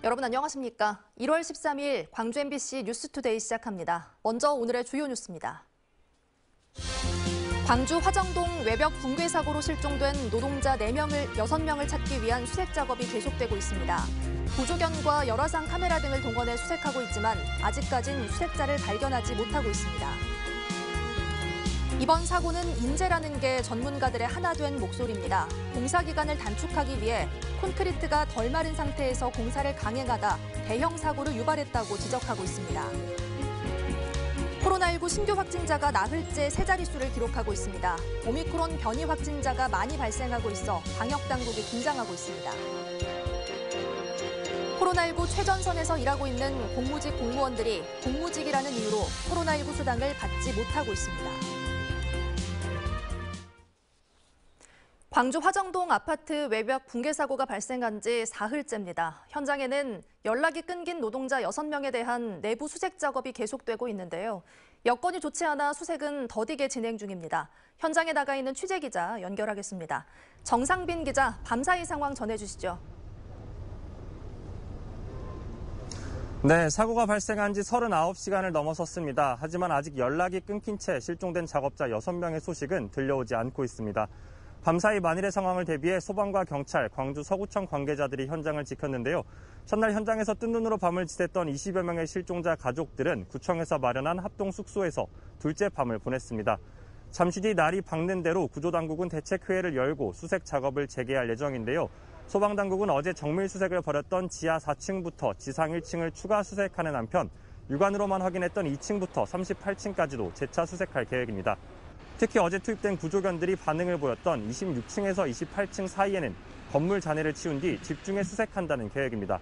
여러분 안녕하십니까? 1월 13일 광주 MBC 뉴스투데이 시작합니다. 먼저 오늘의 주요 뉴스입니다. 광주 화정동 외벽 붕괴 사고로 실종된 노동자 6명을 찾기 위한 수색 작업이 계속되고 있습니다. 보조견과 열화상 카메라 등을 동원해 수색하고 있지만 아직까진 수색자를 발견하지 못하고 있습니다. 이번 사고는 인재라는 게 전문가들의 하나 된 목소리입니다. 공사 기간을 단축하기 위해 콘크리트가 덜 마른 상태에서 공사를 강행하다 대형 사고를 유발했다고 지적하고 있습니다. 코로나19 신규 확진자가 나흘째 세 자릿수를 기록하고 있습니다. 오미크론 변이 확진자가 많이 발생하고 있어 방역당국이 긴장하고 있습니다. 코로나19 최전선에서 일하고 있는 공무직 공무원들이 공무직이라는 이유로 코로나19 수당을 받지 못하고 있습니다. 광주 화정동 아파트 외벽 붕괴 사고가 발생한 지 사흘째입니다. 현장에는 연락이 끊긴 노동자 6명에 대한 내부 수색 작업이 계속되고 있는데요. 여건이 좋지 않아 수색은 더디게 진행 중입니다. 현장에 나가 있는 취재기자 연결하겠습니다. 정상빈 기자, 밤사이 상황 전해주시죠. 네, 사고가 발생한 지 39시간을 넘어섰습니다. 하지만 아직 연락이 끊긴 채 실종된 작업자 6명의 소식은 들려오지 않고 있습니다. 밤사이 만일의 상황을 대비해 소방과 경찰, 광주 서구청 관계자들이 현장을 지켰는데요. 첫날 현장에서 뜬 눈으로 밤을 지샜던 20여 명의 실종자 가족들은 구청에서 마련한 합동 숙소에서 둘째 밤을 보냈습니다. 잠시 뒤 날이 밝는 대로 구조당국은 대책회의를 열고 수색 작업을 재개할 예정인데요. 소방당국은 어제 정밀 수색을 벌였던 지하 4층부터 지상 1층을 추가 수색하는 한편 육안으로만 확인했던 2층부터 38층까지도 재차 수색할 계획입니다. 특히 어제 투입된 구조견들이 반응을 보였던 26층에서 28층 사이에는 건물 잔해를 치운 뒤 집중해 수색한다는 계획입니다.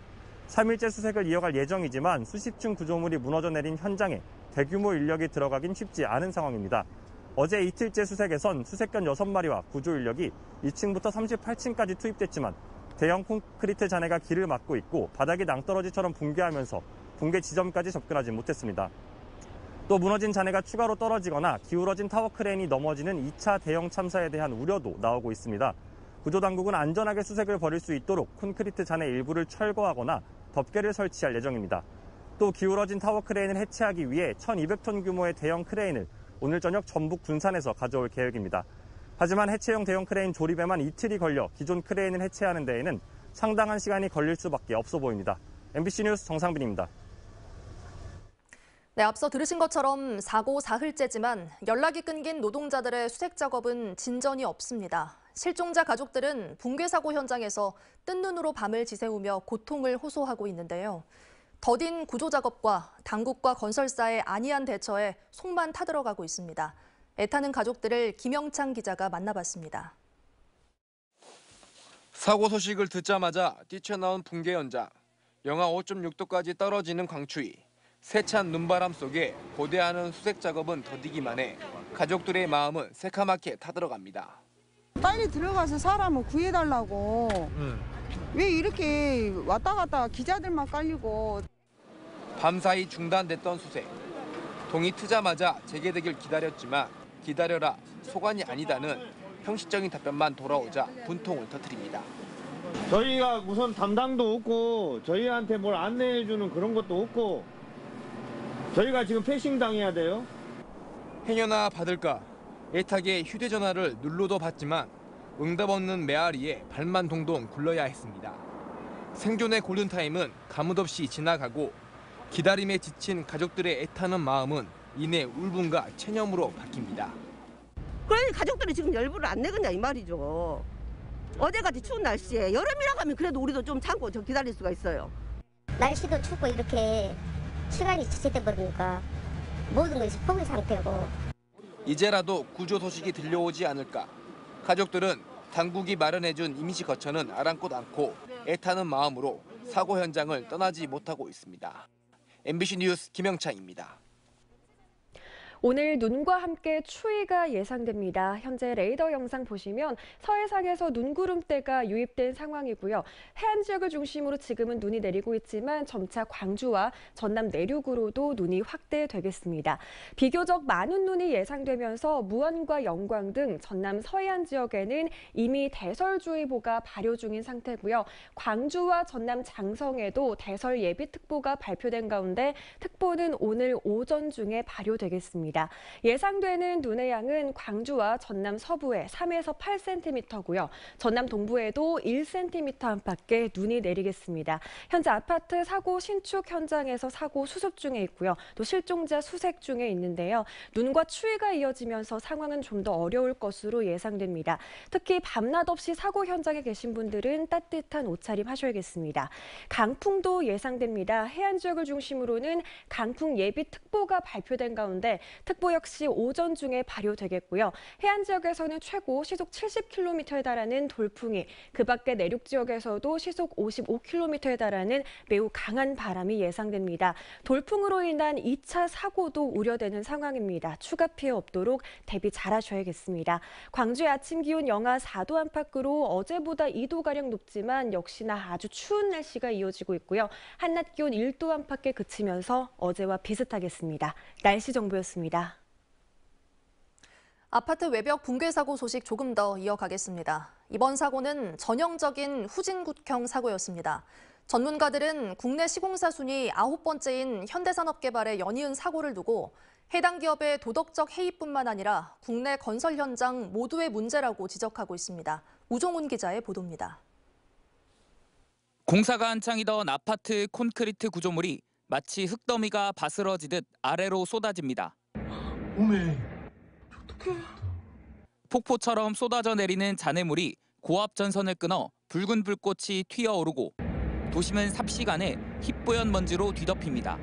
3일째 수색을 이어갈 예정이지만 수십 층 구조물이 무너져 내린 현장에 대규모 인력이 들어가긴 쉽지 않은 상황입니다. 어제 이틀째 수색에선 수색견 6마리와 구조 인력이 2층부터 38층까지 투입됐지만 대형 콘크리트 잔해가 길을 막고 있고 바닥이 낭떠러지처럼 붕괴하면서 붕괴 지점까지 접근하지 못했습니다. 또 무너진 잔해가 추가로 떨어지거나 기울어진 타워 크레인이 넘어지는 2차 대형 참사에 대한 우려도 나오고 있습니다. 구조당국은 안전하게 수색을 벌일 수 있도록 콘크리트 잔해 일부를 철거하거나 덮개를 설치할 예정입니다. 또 기울어진 타워 크레인을 해체하기 위해 1,200톤 규모의 대형 크레인을 오늘 저녁 전북 군산에서 가져올 계획입니다. 하지만 해체용 대형 크레인 조립에만 이틀이 걸려 기존 크레인을 해체하는 데에는 상당한 시간이 걸릴 수밖에 없어 보입니다. MBC 뉴스 정상빈입니다. 네, 앞서 들으신 것처럼 사고 사흘째지만 연락이 끊긴 노동자들의 수색 작업은 진전이 없습니다. 실종자 가족들은 붕괴 사고 현장에서 뜬 눈으로 밤을 지새우며 고통을 호소하고 있는데요. 더딘 구조 작업과 당국과 건설사의 안이한 대처에 속만 타들어가고 있습니다. 애타는 가족들을 김영창 기자가 만나봤습니다. 사고 소식을 듣자마자 뛰쳐나온 붕괴 현장. 영하 5.6도까지 떨어지는 광추위. 세찬 눈바람 속에 고대하는 수색 작업은 더디기만 해 가족들의 마음은 새카맣게 타들어갑니다. 빨리 들어가서 사람을 구해달라고. 왜 이렇게 왔다 갔다 기자들만 깔리고. 밤사이 중단됐던 수색. 동이 트자마자 재개되길 기다렸지만 기다려라 소관이 아니다는 형식적인 답변만 돌아오자 분통을 터뜨립니다. 저희가 우선 담당도 없고 저희한테 뭘 안내해주는 그런 것도 없고 저희가 지금 패싱 당해야 돼요. 행여나 받을까 애타게 휴대전화를 눌러도 받지만 응답 없는 메아리에 발만 동동 굴러야 했습니다. 생존의 골든타임은 가뭇없이 지나가고 기다림에 지친 가족들의 애타는 마음은 이내 울분과 체념으로 바뀝니다. 그러니 가족들이 지금 열불을 안 내겠냐 이 말이죠. 어제같이 추운 날씨에 여름이라고 하면 그래도 우리도 좀 참고 저 기다릴 수가 있어요. 날씨도 춥고 이렇게 시간이 지체돼 버리니까 모든 것이 포기 상태고. 이제라도 구조 소식이 들려오지 않을까. 가족들은 당국이 마련해준 임시 거처는 아랑곳 않고 애타는 마음으로 사고 현장을 떠나지 못하고 있습니다. MBC 뉴스 김영창입니다. 오늘 눈과 함께 추위가 예상됩니다. 현재 레이더 영상 보시면 서해상에서 눈구름대가 유입된 상황이고요. 해안 지역을 중심으로 지금은 눈이 내리고 있지만 점차 광주와 전남 내륙으로도 눈이 확대되겠습니다. 비교적 많은 눈이 예상되면서 무안과 영광 등 전남 서해안 지역에는 이미 대설주의보가 발효 중인 상태고요. 광주와 전남 장성에도 대설 예비특보가 발표된 가운데 특보는 오늘 오전 중에 발효되겠습니다. 예상되는 눈의 양은 광주와 전남 서부에 3에서 8cm고요. 전남 동부에도 1cm 안팎의 눈이 내리겠습니다. 현재 아파트 사고 신축 현장에서 사고 수습 중에 있고요. 또 실종자 수색 중에 있는데요. 눈과 추위가 이어지면서 상황은 좀 더 어려울 것으로 예상됩니다. 특히 밤낮 없이 사고 현장에 계신 분들은 따뜻한 옷차림 하셔야겠습니다. 강풍도 예상됩니다. 해안 지역을 중심으로는 강풍 예비특보가 발표된 가운데 특보 역시 오전 중에 발효되겠고요. 해안 지역에서는 최고 시속 70km에 달하는 돌풍이, 그 밖에 내륙 지역에서도 시속 55km에 달하는 매우 강한 바람이 예상됩니다. 돌풍으로 인한 2차 사고도 우려되는 상황입니다. 추가 피해 없도록 대비 잘하셔야겠습니다. 광주의 아침 기온 영하 4도 안팎으로 어제보다 2도가량 높지만 역시나 아주 추운 날씨가 이어지고 있고요. 한낮 기온 1도 안팎에 그치면서 어제와 비슷하겠습니다. 날씨 정보였습니다. 아파트 외벽 붕괴 사고 소식 조금 더 이어가겠습니다. 이번 사고는 전형적인 후진국형 사고였습니다. 전문가들은 국내 시공사 순위 9번째인 현대산업개발의 연이은 사고를 두고 해당 기업의 도덕적 해이뿐만 아니라 국내 건설 현장 모두의 문제라고 지적하고 있습니다. 우종훈 기자의 보도입니다. 공사가 한창이던 아파트 콘크리트 구조물이 마치 흙더미가 바스러지듯 아래로 쏟아집니다. 어메, 어떡해. 폭포처럼 쏟아져 내리는 잔해물이 고압 전선을 끊어 붉은 불꽃이 튀어오르고 도심은 삽시간에 희뿌연 먼지로 뒤덮입니다.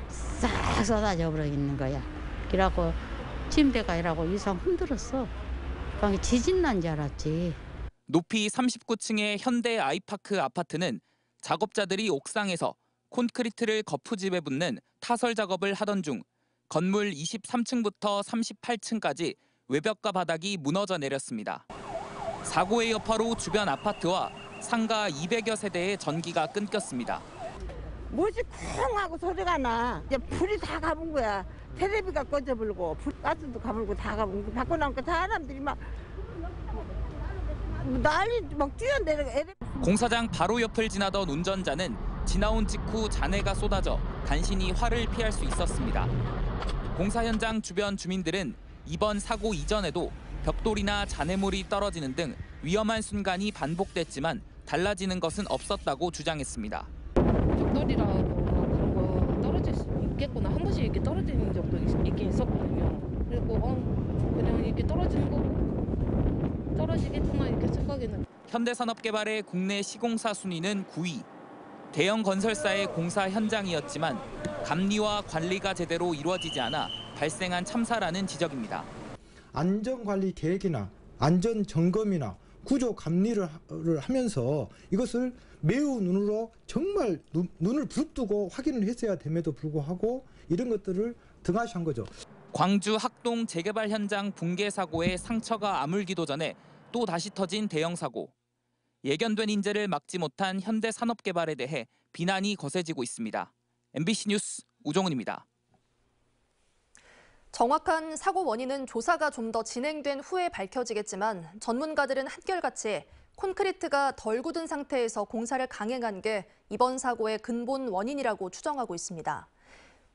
싹 쏟아져 버리는 거야. 그래갖고 침대가 이라고 이상 흔들었어. 방에 지진 난 줄 알았지. 높이 39층의 현대 아이파크 아파트는 작업자들이 옥상에서 콘크리트를 거푸집에 붙는 타설 작업을 하던 중 건물 23층부터 38층까지 외벽과 바닥이 무너져 내렸습니다. 사고의 여파로 주변 아파트와 상가 200여 세대의 전기가 끊겼습니다. 뭐지 쿵 하고 소리가 나. 이제 불이 다 가본 거야. 테레비가 꺼져버리고 가스도 가버리고 다 가버리고 바꿔 나오니까 사람들이 막 난리 막 뛰어내려. 공사장 바로 옆을 지나던 운전자는 지나온 직후 잔해가 쏟아져 간신히 화를 피할 수 있었습니다. 공사 현장 주변 주민들은 이번 사고 이전에도 벽돌이나 잔해물이 떨어지는 등 위험한 순간이 반복됐지만 달라지는 것은 없었다고 주장했습니다. 벽돌이라고 그런 거 떨어질 수 있겠구나. 한 번씩 이렇게 떨어지는 적도 있긴 있었거든요. 그리고 그냥 이렇게 떨어지는 거 떨어지겠구나 이렇게 생각했는데. 현대산업개발의 국내 시공사 순위는 9위. 대형 건설사의 공사 현장이었지만 감리와 관리가 제대로 이루어지지 않아 발생한 참사라는 지적입니다. 안전관리 계획이나 안전점검이나 구조 감리를 하면서 이것을 매우 눈으로 정말 눈을 부릅뜨고 확인을 했어야 됨에도 불구하고 이런 것들을 등하시한 거죠. 광주 학동 재개발 현장 붕괴 사고의 상처가 아물기도 전에 또 다시 터진 대형 사고. 예견된 인재를 막지 못한 현대산업개발에 대해 비난이 거세지고 있습니다. MBC 뉴스 우종훈입니다. 정확한 사고 원인은 조사가 좀 더 진행된 후에 밝혀지겠지만 전문가들은 한결같이 콘크리트가 덜 굳은 상태에서 공사를 강행한 게 이번 사고의 근본 원인이라고 추정하고 있습니다.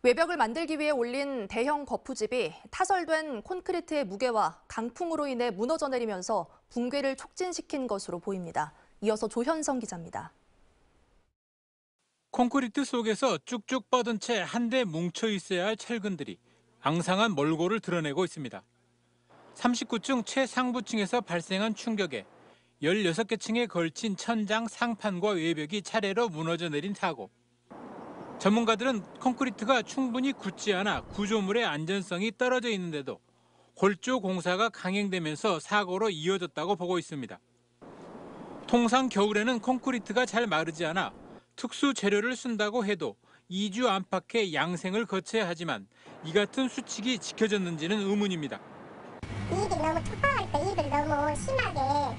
외벽을 만들기 위해 올린 대형 거푸집이 타설된 콘크리트의 무게와 강풍으로 인해 무너져 내리면서 붕괴를 촉진시킨 것으로 보입니다. 이어서 조현성 기자입니다. 콘크리트 속에서 쭉쭉 뻗은 채 한데 뭉쳐 있어야 할 철근들이 앙상한 몰골을 드러내고 있습니다. 39층 최상부층에서 발생한 충격에 16개 층에 걸친 천장, 상판과 외벽이 차례로 무너져 내린 사고. 전문가들은 콘크리트가 충분히 굳지 않아 구조물의 안전성이 떨어져 있는데도 골조 공사가 강행되면서 사고로 이어졌다고 보고 있습니다. 통상 겨울에는 콘크리트가 잘 마르지 않아 특수 재료를 쓴다고 해도 2주 안팎의 양생을 거쳐야 하지만 이 같은 수칙이 지켜졌는지는 의문입니다. 이들이 너무 촉박할 때 이들 너무 심하게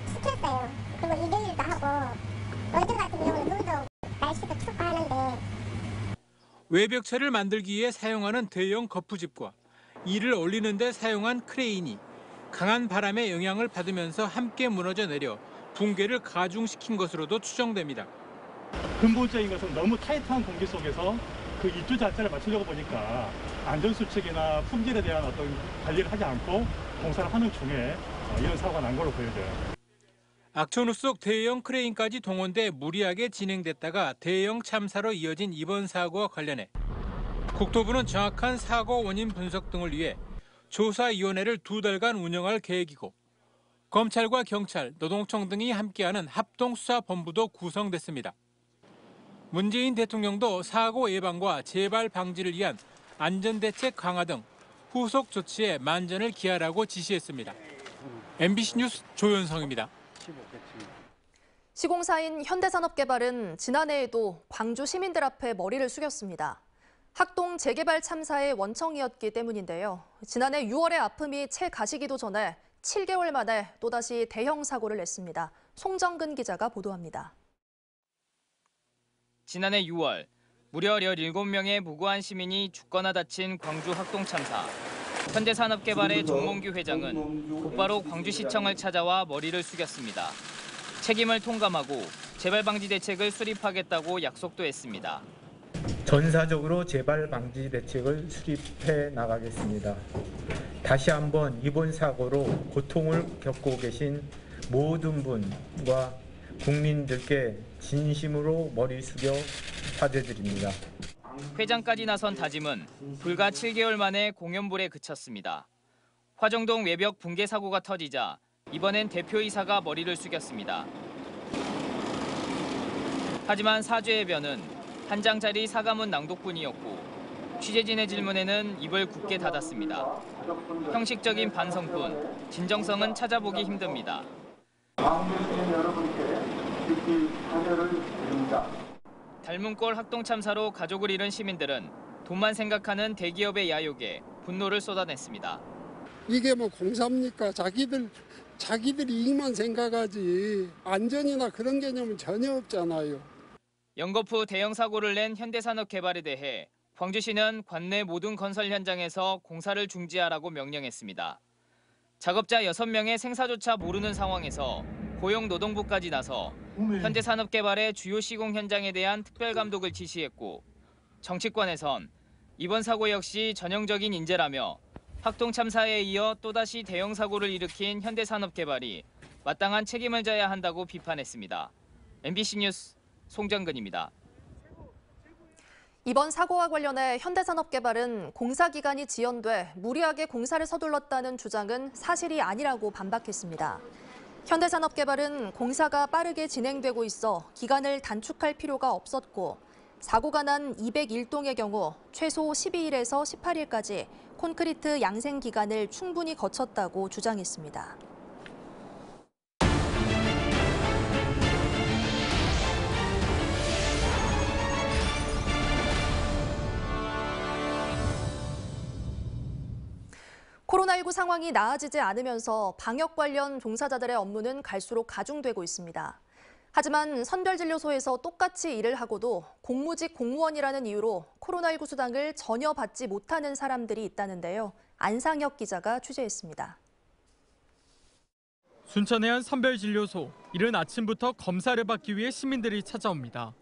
시켰어요. 그리고 일일도 하고 어제 같은 경우는 눈도 오고 날씨도 촉박하는데 외벽체를 만들기 위해 사용하는 대형 거푸집과 이를 올리는 데 사용한 크레인이 강한 바람의 영향을 받으면서 함께 무너져 내려 붕괴를 가중시킨 것으로도 추정됩니다. 근본적인 것은 너무 타이트한 공기 속에서 그 입주 자체를 맞추려고 보니까 안전수칙이나 품질에 대한 어떤 관리를 하지 않고 공사를 하는 중에 이런 사고가 난 걸로 보여져요. 악천후 속 대형 크레인까지 동원돼 무리하게 진행됐다가 대형 참사로 이어진 이번 사고와 관련해 국토부는 정확한 사고 원인 분석 등을 위해 조사위원회를 2달간 운영할 계획이고 검찰과 경찰, 노동청 등이 함께하는 합동수사본부도 구성됐습니다. 문재인 대통령도 사고 예방과 재발 방지를 위한 안전대책 강화 등 후속 조치에 만전을 기하라고 지시했습니다. MBC 뉴스 조현성입니다. 시공사인 현대산업개발은 지난해에도 광주 시민들 앞에 머리를 숙였습니다. 학동 재개발 참사의 원청이었기 때문인데요. 지난해 6월에 아픔이 채 가시기도 전에 7개월 만에 또다시 대형 사고를 냈습니다. 송정근 기자가 보도합니다. 지난해 6월 무려 17명의 무고한 시민이 죽거나 다친 광주 학동 참사. 현대산업개발의 정몽규 회장은 곧바로 광주시청을 찾아와 머리를 숙였습니다. 책임을 통감하고 재발 방지 대책을 수립하겠다고 약속도 했습니다. 전사적으로 재발 방지 대책을 수립해 나가겠습니다. 다시 한번 이번 사고로 고통을 겪고 계신 모든 분과 국민들께 진심으로 머리 숙여 사죄드립니다. 회장까지 나선 다짐은 불과 7개월 만에 공연불에 그쳤습니다. 화정동 외벽 붕괴 사고가 터지자 이번엔 대표이사가 머리를 숙였습니다. 하지만 사죄의 변은 한 장짜리 사과문 낭독뿐이었고 취재진의 질문에는 입을 굳게 닫았습니다. 형식적인 반성뿐 진정성은 찾아보기 힘듭니다. 닮은 꼴 학동 참사로 가족을 잃은 시민들은 돈만 생각하는 대기업의 야욕에 분노를 쏟아냈습니다. 이게 뭐 공사입니까? 자기들 이익만 생각하지 안전이나 그런 개념은 전혀 없잖아요. 연거푸 대형 사고를 낸 현대산업개발에 대해 광주시는 관내 모든 건설 현장에서 공사를 중지하라고 명령했습니다. 작업자 6명의 생사조차 모르는 상황에서 고용노동부까지 나서 현대산업개발의 주요 시공 현장에 대한 특별감독을 지시했고 정치권에선 이번 사고 역시 전형적인 인재라며 학동 참사에 이어 또다시 대형 사고를 일으킨 현대산업개발이 마땅한 책임을 져야 한다고 비판했습니다. MBC 뉴스 송정근입니다. 이번 사고와 관련해 현대산업개발은 공사 기간이 지연돼 무리하게 공사를 서둘렀다는 주장은 사실이 아니라고 반박했습니다. 현대산업개발은 공사가 빠르게 진행되고 있어 기간을 단축할 필요가 없었고 사고가 난 201동의 경우 최소 12일에서 18일까지 콘크리트 양생 기간을 충분히 거쳤다고 주장했습니다. 코로나19 상황이 나아지지 않으면서 방역 관련 종사자들의 업무는 갈수록 가중되고 있습니다. 하지만 선별진료소에서 똑같이 일을 하고도 공무직 공무원이라는 이유로 코로나19 수당을 전혀 받지 못하는 사람들이 있다는데요. 안상혁 기자가 취재했습니다. 순천의 한 선별진료소, 이른 아침부터 검사를 받기 위해 시민들이 찾아옵니다.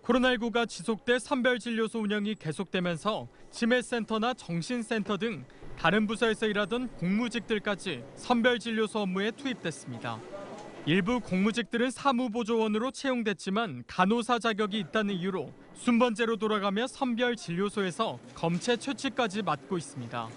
코로나19가 지속돼 선별진료소 운영이 계속되면서 치매센터나 정신센터 등 다른 부서에서 일하던 공무직들까지 선별진료소 업무에 투입됐습니다. 일부 공무직들은 사무보조원으로 채용됐지만 간호사 자격이 있다는 이유로 순번제로 돌아가며 선별진료소에서 검체 채취까지 맡고 있습니다.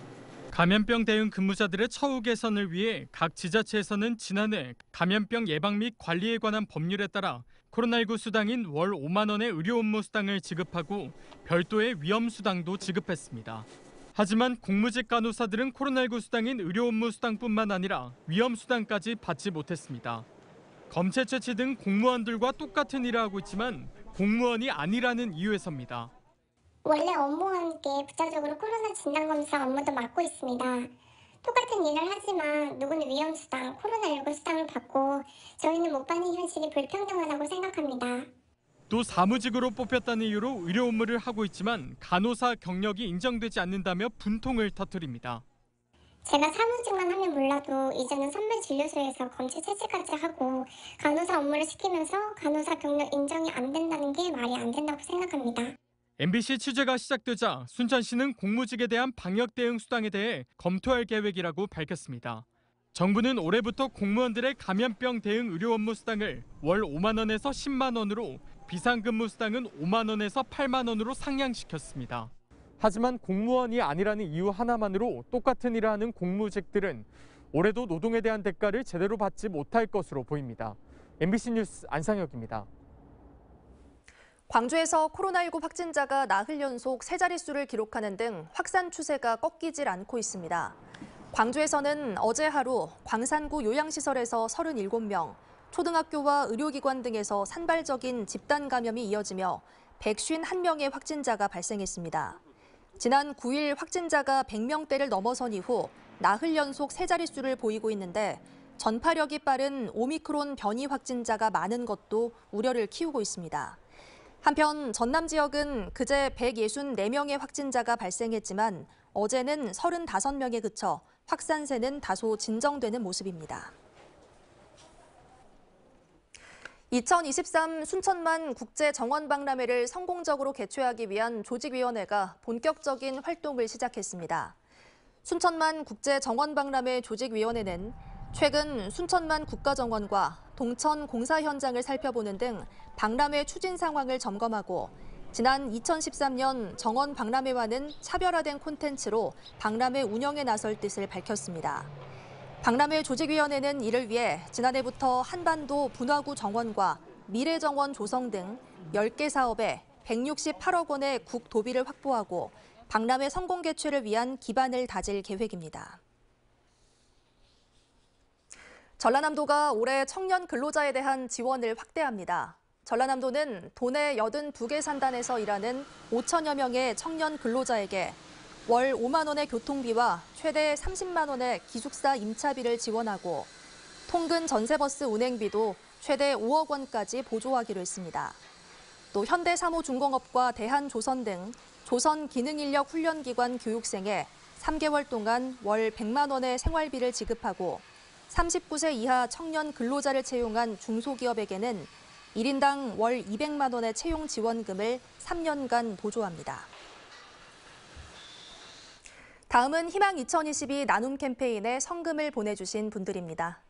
감염병 대응 근무자들의 처우 개선을 위해 각 지자체에서는 지난해 감염병 예방 및 관리에 관한 법률에 따라 코로나19 수당인 월 5만 원의 의료 업무 수당을 지급하고 별도의 위험 수당도 지급했습니다. 하지만 공무직 간호사들은 코로나19 수당인 의료 업무 수당뿐만 아니라 위험 수당까지 받지 못했습니다. 검체 채취 등 공무원들과 똑같은 일을 하고 있지만 공무원이 아니라는 이유에서입니다. 원래 업무와 함께 부차적으로 코로나 진단검사 업무도 맡고 있습니다. 똑같은 일을 하지만 누구는 위험수당, 코로나19 수당을 받고 저희는 못 받는 현실이 불평등하다고 생각합니다. 또 사무직으로 뽑혔다는 이유로 의료 업무를 하고 있지만 간호사 경력이 인정되지 않는다며 분통을 터뜨립니다. 제가 사무직만 하면 몰라도 이제는 선별진료소에서 검체 채취까지 하고 간호사 업무를 시키면서 간호사 경력 인정이 안 된다는 게 말이 안 된다고 생각합니다. MBC 취재가 시작되자 순천시는 공무직에 대한 방역 대응 수당에 대해 검토할 계획이라고 밝혔습니다. 정부는 올해부터 공무원들의 감염병 대응 의료 업무 수당을 월 5만 원에서 10만 원으로 비상근무 수당은 5만 원에서 8만 원으로 상향시켰습니다. 하지만 공무원이 아니라는 이유 하나만으로 똑같은 일을 하는 공무직들은 올해도 노동에 대한 대가를 제대로 받지 못할 것으로 보입니다. MBC 뉴스 안상혁입니다. 광주에서 코로나19 확진자가 나흘 연속 세 자릿수를 기록하는 등 확산 추세가 꺾이질 않고 있습니다. 광주에서는 어제 하루 광산구 요양시설에서 37명, 초등학교와 의료기관 등에서 산발적인 집단 감염이 이어지며 151명의 확진자가 발생했습니다. 지난 9일 확진자가 100명대를 넘어선 이후 나흘 연속 세 자릿수를 보이고 있는데 전파력이 빠른 오미크론 변이 확진자가 많은 것도 우려를 키우고 있습니다. 한편 전남 지역은 그제 164명의 확진자가 발생했지만 어제는 35명에 그쳐 확산세는 다소 진정되는 모습입니다. 2023 순천만 국제정원박람회를 성공적으로 개최하기 위한 조직위원회가 본격적인 활동을 시작했습니다. 순천만 국제정원박람회 조직위원회는 최근 순천만 국가정원과 동천 공사 현장을 살펴보는 등 박람회 추진 상황을 점검하고 지난 2013년 정원 박람회와는 차별화된 콘텐츠로 박람회 운영에 나설 뜻을 밝혔습니다. 박람회 조직위원회는 이를 위해 지난해부터 한반도 분화구 정원과 미래정원 조성 등 10개 사업에 168억 원의 국도비를 확보하고 박람회 성공 개최를 위한 기반을 다질 계획입니다. 전라남도가 올해 청년 근로자에 대한 지원을 확대합니다. 전라남도는 도내 82개 산단에서 일하는 5천여 명의 청년 근로자에게 월 5만 원의 교통비와 최대 30만 원의 기숙사 임차비를 지원하고 통근 전세버스 운행비도 최대 5억 원까지 보조하기로 했습니다. 또 현대사무중공업과 대한조선 등 조선 기능인력 훈련기관 교육생에 3개월 동안 월 100만 원의 생활비를 지급하고 39세 이하 청년 근로자를 채용한 중소기업에게는 1인당 월 200만 원의 채용 지원금을 3년간 보조합니다. 다음은 희망 2022 나눔 캠페인에 성금을 보내주신 분들입니다.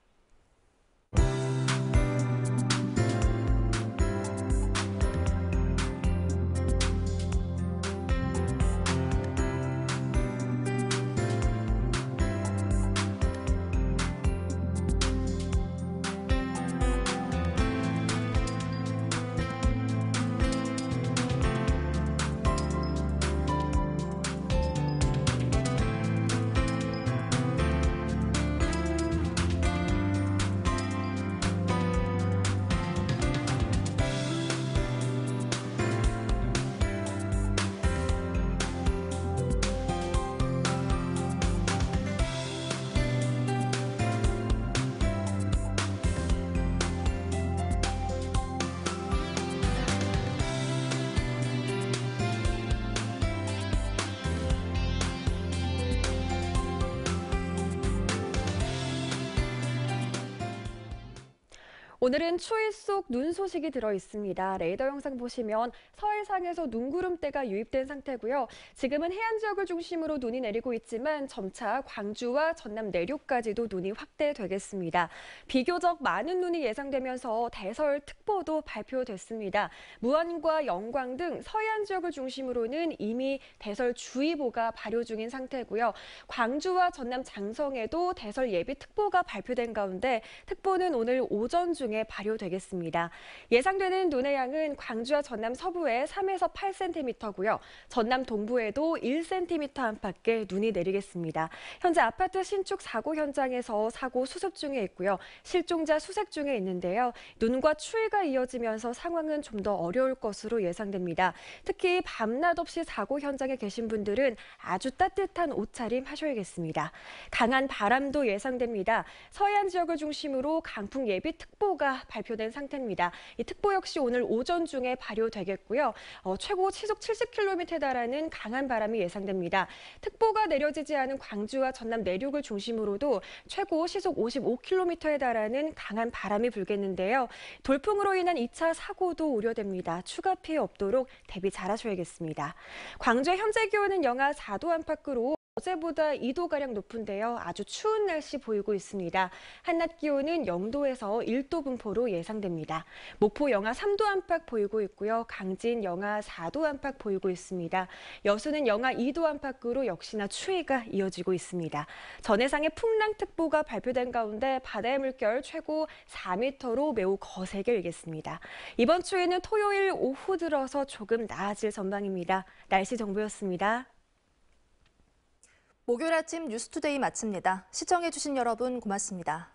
오늘은 추위 속 눈 소식이 들어 있습니다. 레이더 영상 보시면 서해상에서 눈구름대가 유입된 상태고요. 지금은 해안 지역을 중심으로 눈이 내리고 있지만 점차 광주와 전남 내륙까지도 눈이 확대되겠습니다. 비교적 많은 눈이 예상되면서 대설특보도 발표됐습니다. 무안과 영광 등 서해안 지역을 중심으로는 이미 대설주의보가 발효 중인 상태고요. 광주와 전남 장성에도 대설예비특보가 발표된 가운데 특보는 오늘 오전 중에 중에 발효되겠습니다. 예상되는 눈의 양은 광주와 전남 서부에 3에서 8cm고요. 전남 동부에도 1cm 안팎의 눈이 내리겠습니다. 현재 아파트 신축 사고 현장에서 사고 수습 중에 있고요. 실종자 수색 중에 있는데요. 눈과 추위가 이어지면서 상황은 좀 더 어려울 것으로 예상됩니다. 특히 밤낮 없이 사고 현장에 계신 분들은 아주 따뜻한 옷차림 하셔야겠습니다. 강한 바람도 예상됩니다. 서해안 지역을 중심으로 강풍 예비특보가 발표된 상태입니다. 이 특보 역시 오늘 오전 중에 발효되겠고요. 최고 시속 70km에 달하는 강한 바람이 예상됩니다. 특보가 내려지지 않은 광주와 전남 내륙을 중심으로도 최고 시속 55km에 달하는 강한 바람이 불겠는데요. 돌풍으로 인한 2차 사고도 우려됩니다. 추가 피해 없도록 대비 잘하셔야겠습니다. 광주의 현재 기온은 영하 4도 안팎으로 어제보다 2도가량 높은데요. 아주 추운 날씨 보이고 있습니다. 한낮 기온은 0도에서 1도 분포로 예상됩니다. 목포 영하 3도 안팎 보이고 있고요. 강진 영하 4도 안팎 보이고 있습니다. 여수는 영하 2도 안팎으로 역시나 추위가 이어지고 있습니다. 전해상에 풍랑특보가 발표된 가운데 바다의 물결 최고 4m로 매우 거세게 일겠습니다. 이번 추위는 토요일 오후 들어서 조금 나아질 전망입니다. 날씨 정보였습니다. 목요일 아침 뉴스투데이 마칩니다. 시청해주신 여러분 고맙습니다.